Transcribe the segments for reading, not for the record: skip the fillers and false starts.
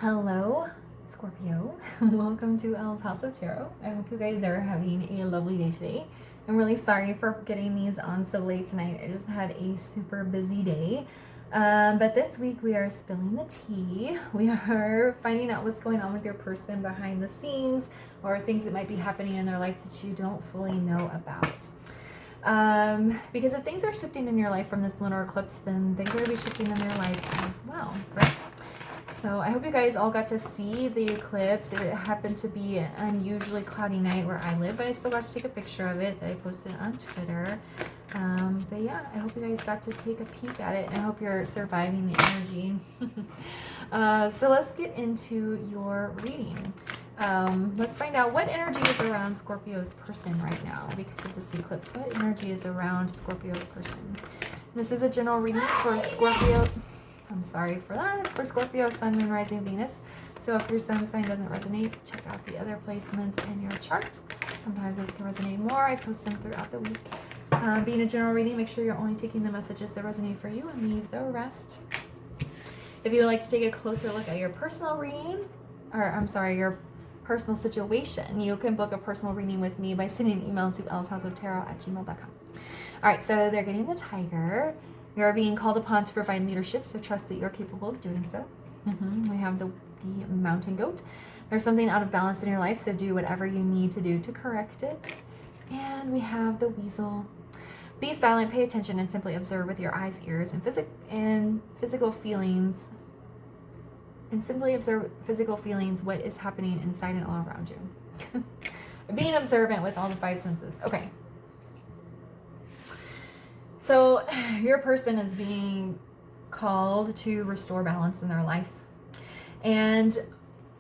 Hello, Scorpio. Welcome to Elle's House of Tarot. I hope you guys are having a lovely day today. I'm really sorry for getting these on so late tonight. I just had a super busy day. But this week we are spilling the tea. We are finding out what's going on with your person behind the scenes or things that might be happening in their life that you don't fully know about. Because if things are shifting in your life from this lunar eclipse, then things are going to be shifting in their life as well, right? So I hope you guys all got to see the eclipse. It happened to be an unusually cloudy night where I live, but I still got to take a picture of it that I posted on Twitter. But yeah, I hope you guys got to take a peek at it, and I hope you're surviving the energy. So let's get into your reading. Let's find out what energy is around Scorpio's person right now because of this eclipse. What energy is around Scorpio's person? This is a general reading for Scorpio. I'm sorry for that. For Scorpio, Sun, Moon, Rising, Venus. So if your sun sign doesn't resonate, check out the other placements in your chart. Sometimes those can resonate more. I post them throughout the week. Being a general reading, make sure you're only taking the messages that resonate for you and leave the rest. If you would like to take a closer look at your personal reading, your personal situation, you can book a personal reading with me by sending an email to ellshouseoftarot@gmail.com. All right, so they're getting the tiger. You are being called upon to provide leadership, so trust that you're capable of doing so. We have the mountain goat. There's something out of balance in your life, so do whatever you need to do to correct it. And we have the weasel. Be silent, pay attention, and simply observe with your eyes, ears, and physical feelings. And simply observe physical feelings, what is happening inside and all around you. Being observant with all the five senses. Okay. So your person is being called to restore balance in their life. And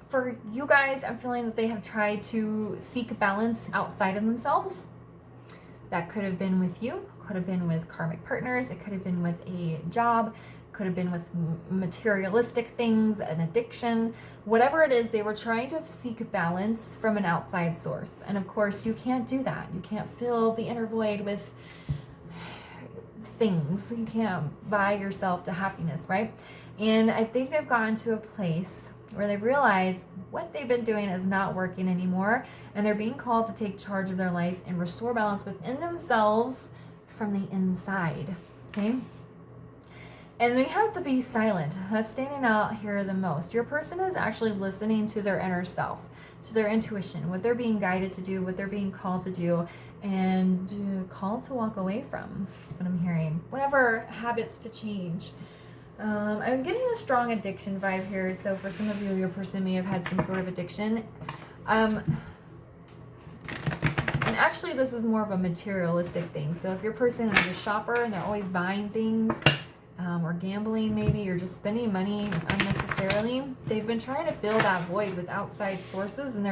for you guys, I'm feeling that they have tried to seek balance outside of themselves. That could have been with you, could have been with karmic partners, it could have been with a job, could have been with materialistic things, an addiction, whatever it is, they were trying to seek balance from an outside source. And of course, you can't do that. You can't fill the inner void with things. You can't buy yourself to happiness, right? And I think they've gotten to a place where they've realized what they've been doing is not working anymore, and they're being called to take charge of their life and restore balance within themselves from the inside, okay? And they have to be silent. That's standing out here the most. Your person is actually listening to their inner self, to their intuition, what they're being guided to do, what they're being called to do, and called to walk away from. That's what I'm hearing. Whatever habits to change. I'm getting a strong addiction vibe here. So for some of you, your person may have had some sort of addiction. And actually, this is more of a materialistic thing. So if your person is a shopper and they're always buying things, or gambling maybe, or just spending money unnecessarily, they've been trying to fill that void with outside sources, and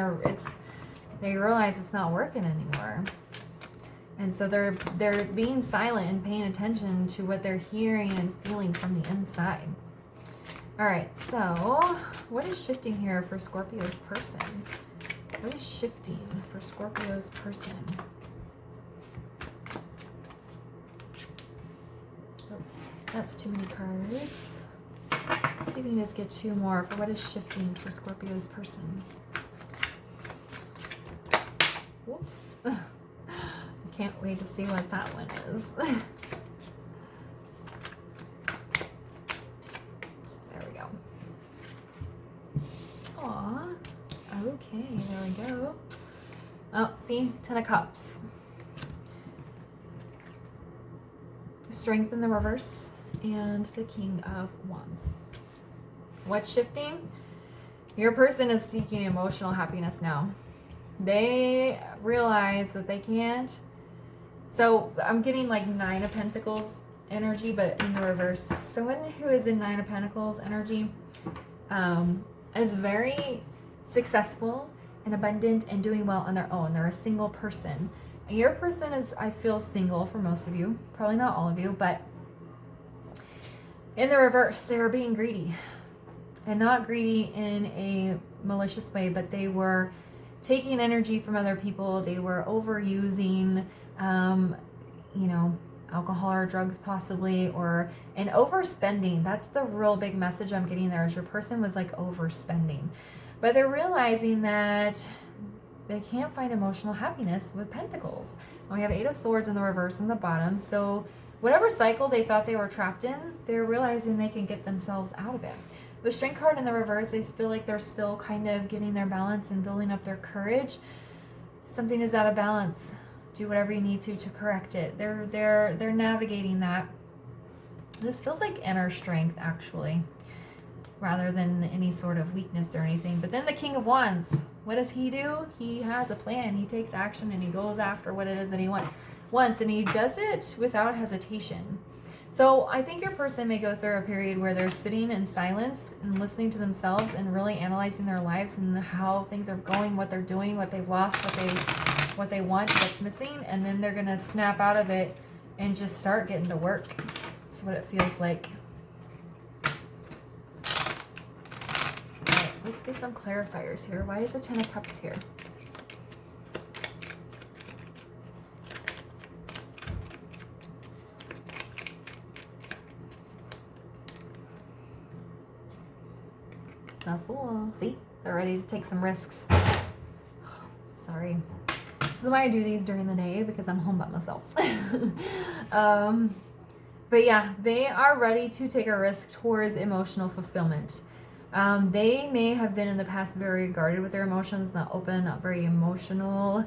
they realize it's not working anymore. And so they're being silent and paying attention to what they're hearing and feeling from the inside. All right, so what is shifting here for Scorpio's person? What is shifting for Scorpio's person? Oh, that's too many cards. Let's see if we can just get two more for what is shifting for Scorpio's person. Whoops. Can't wait to see what that one is. There we go. Aw. Okay, there we go. Oh, see? 10 of Cups. Strength in the reverse. And the King of Wands. What's shifting? Your person is seeking emotional happiness now. They realize that they can't. So I'm getting like 9 of Pentacles energy, but in the reverse. Someone who is in 9 of Pentacles energy is very successful and abundant and doing well on their own. They're a single person. And your person is, I feel, single for most of you. Probably not all of you, but in the reverse, they're being greedy. And not greedy in a malicious way, but they were taking energy from other people. They were overusing, alcohol or drugs possibly, or an overspending. That's the real big message I'm getting there, is your person was like overspending. But they're realizing that they can't find emotional happiness with pentacles. And we have 8 of Swords in the reverse in the bottom. So whatever cycle they thought they were trapped in, they're realizing they can get themselves out of it. The Strength card in the reverse, they feel like they're still kind of getting their balance and building up their courage. Something is out of balance. Do whatever you need to correct it. They're navigating that. This feels like inner strength, actually, rather than any sort of weakness or anything. But then the King of Wands, what does he do? He has a plan. He takes action and he goes after what it is that he wants, and he does it without hesitation. So I think your person may go through a period where they're sitting in silence and listening to themselves and really analyzing their lives and how things are going, what they're doing, what they've lost, what they want, what's missing, and then they're gonna snap out of it and just start getting to work. That's what it feels like. Alright, so let's get some clarifiers here. Why is the 10 of Cups here? The Fool. See? They're ready to take some risks. Sorry. This is why I do these during the day, because I'm home by myself. But yeah, they are ready to take a risk towards emotional fulfillment. They may have been in the past very guarded with their emotions, not open, not very emotional,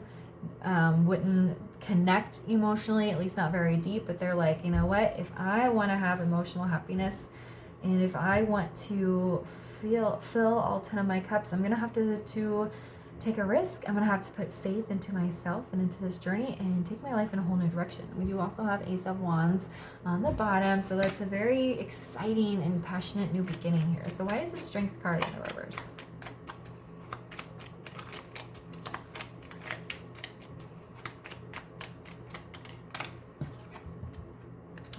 wouldn't connect emotionally, at least not very deep, but they're like, you know what, if I want to have emotional happiness, and if I want to fill all 10 of my cups, I'm going to have to take a risk. I'm going to have to put faith into myself and into this journey and take my life in a whole new direction. We do also have Ace of Wands on the bottom, so that's a very exciting and passionate new beginning here. So why is the Strength card in the reverse?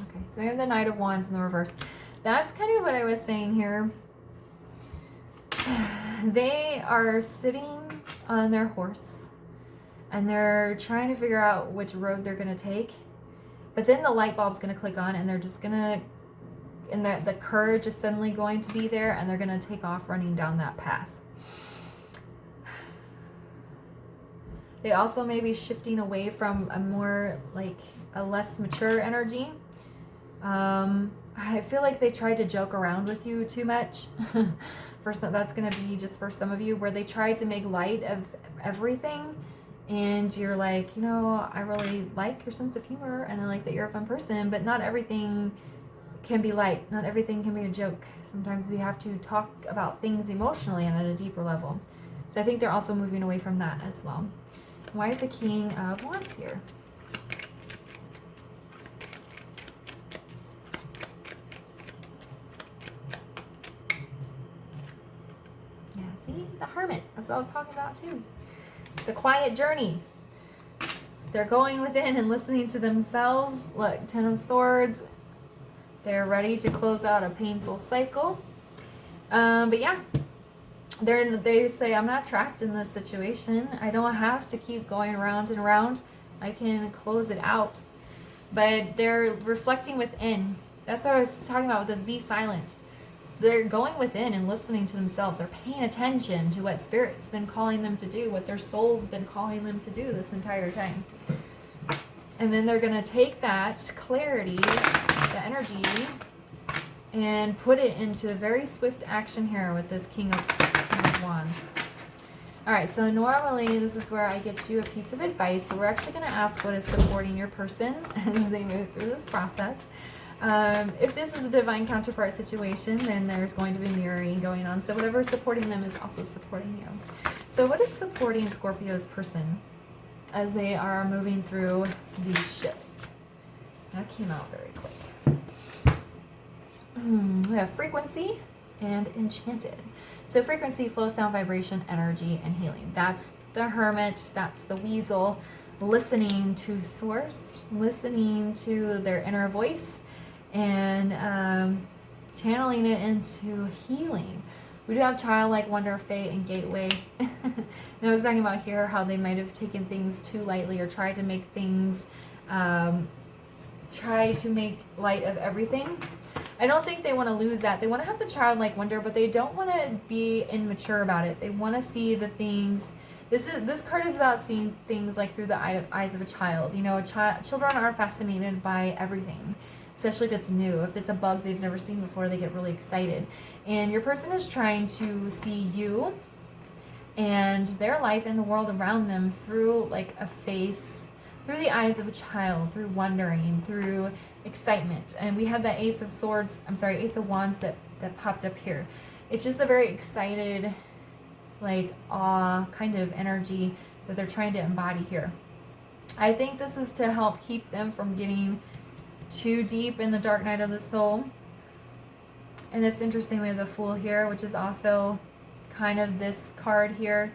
Okay, so we have the Knight of Wands in the reverse. That's kind of what I was saying here. They are sitting on their horse and they're trying to figure out which road they're going to take. But then the light bulb's going to click on and they're just going to, and the courage is suddenly going to be there and they're going to take off running down that path. They also may be shifting away from a more like a less mature energy. I feel like they tried to joke around with you too much. That's going to be just for some of you, where they tried to make light of everything. And you're like, you know, I really like your sense of humor and I like that you're a fun person, but not everything can be light. Not everything can be a joke. Sometimes we have to talk about things emotionally and at a deeper level. So I think they're also moving away from that as well. Why is the King of Wands here? The Hermit. That's what I was talking about too. The quiet journey. They're going within and listening to themselves. Look, 10 of Swords. They're ready to close out a painful cycle. But yeah, they say, I'm not trapped in this situation. I don't have to keep going around and around. I can close it out. But they're reflecting within. That's what I was talking about with this be silent. They're going within and listening to themselves. They're paying attention to what Spirit's been calling them to do, what their soul's been calling them to do this entire time. And then they're going to take that clarity, the energy, and put it into very swift action here with this King of Wands. All right, so normally this is where I get you a piece of advice, but we're actually going to ask what is supporting your person as they move through this process. If this is a divine counterpart situation, then there's going to be mirroring going on. So whatever is supporting them is also supporting you. So what is supporting Scorpio's person as they are moving through these shifts? That came out very quick. We have frequency and enchanted. So frequency, flow, sound, vibration, energy, and healing. That's the Hermit. That's the Weasel. Listening to source, listening to their inner voice, and channeling it into healing. We do have childlike, wonder, fate, and gateway. And I was talking about here how they might have taken things too lightly or tried to make things try to make light of everything. I don't think they want to lose that. They want to have the childlike wonder, but they don't want to be immature about it. They want to see the things. This card is about seeing things like through the eyes of a child. You know, children are fascinated by everything, especially if it's new. If it's a bug they've never seen before, they get really excited. And your person is trying to see you and their life and the world around them through like a face, through the eyes of a child, through wondering, through excitement. And we have that Ace of Wands that popped up here. It's just a very excited, like awe kind of energy that they're trying to embody here. I think this is to help keep them from getting too deep in the dark night of the soul. And it's interesting, we have the Fool here, which is also kind of this card here,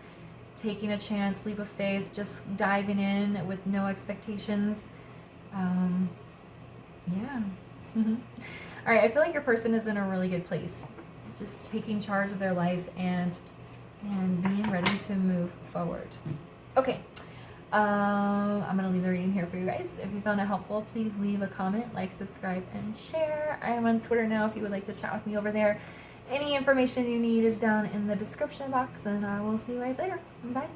taking a chance, leap of faith, just diving in with no expectations. Yeah. All right, I feel like your person is in a really good place, just taking charge of their life and being ready to move forward. Okay, I'm gonna leave the reading here for you guys. If you found it helpful, please leave a comment, like, subscribe, and share. I am on Twitter now if you would like to chat with me over there. Any information you need is down in the description box, and I will see you guys later. Bye.